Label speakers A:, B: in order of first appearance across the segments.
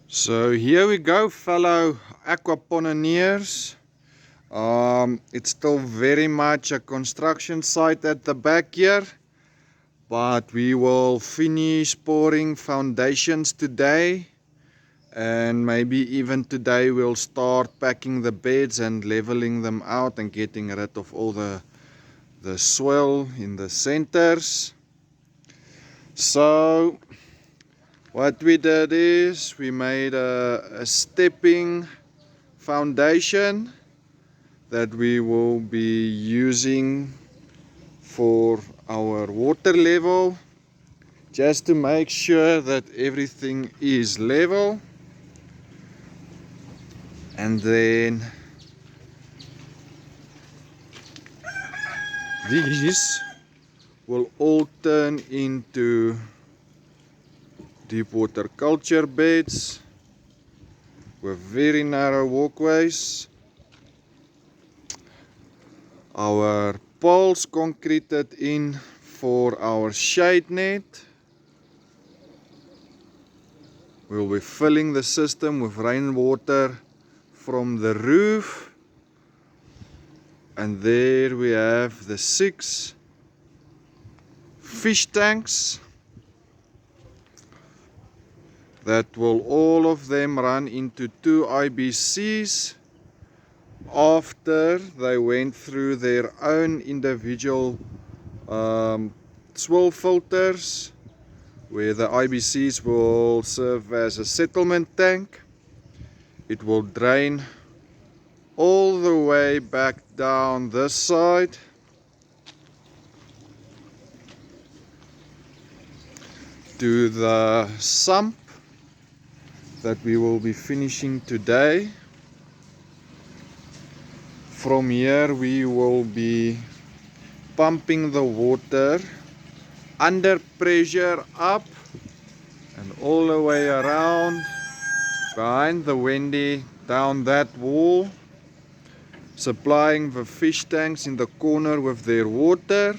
A: So here we go, fellow aquaponics. It's still very much a construction site at the back here, but we will finish pouring foundations today, and maybe even today we'll start packing the beds and leveling them out and getting rid of all the swell in the centers. So what we did is we made a stepping foundation that we will be using for our water level, just to make sure that everything is level. And then these will all turn into deep water culture beds with very narrow walkways. Our poles concreted in for our shade net. We'll be filling the system with rainwater from the roof. And there we have the 6 fish tanks that will all of them run into 2 IBCs after they went through their own individual swirl filters, where the IBCs will serve as a settlement tank. It will drain all the way back down this side to the sump that we will be finishing today. From here we will be pumping the water under pressure up and all the way around behind the Wendy, down that wall, supplying the fish tanks in the corner with their water,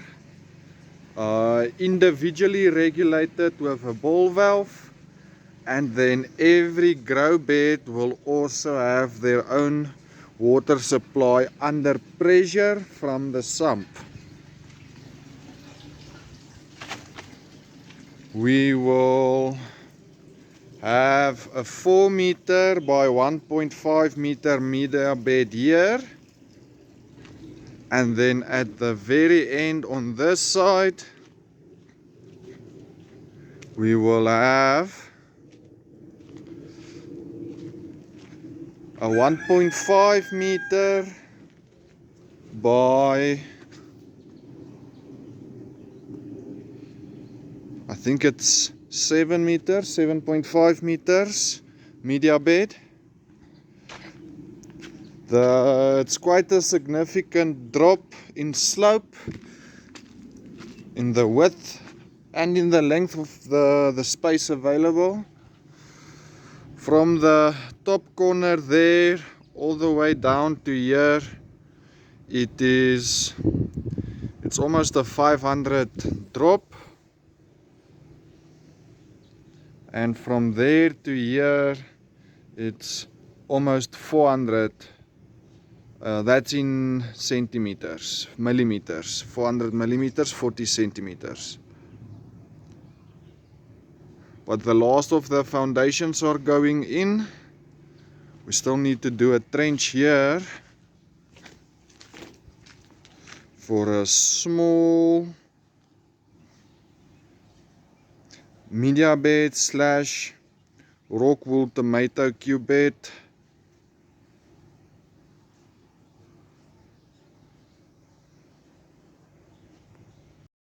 A: individually regulated with a ball valve. And then every grow bed will also have their own water supply under pressure from the sump. We will have a 4 meter by 1.5 meter media bed here, and then at the very end on this side we will have a 1.5 meter by, I think it's 7 meters, 7.5 meters media bed. It's quite a significant drop in slope in the width and in the length of the space available. From the top corner there all the way down to here, it's almost a 500 drop, and from there to here it's almost 400. That's in centimeters, millimeters, 400 millimeters, 40 centimeters. But the last of the foundations are going in. We still need to do a trench here for a small media bed slash rock wool tomato cube bed.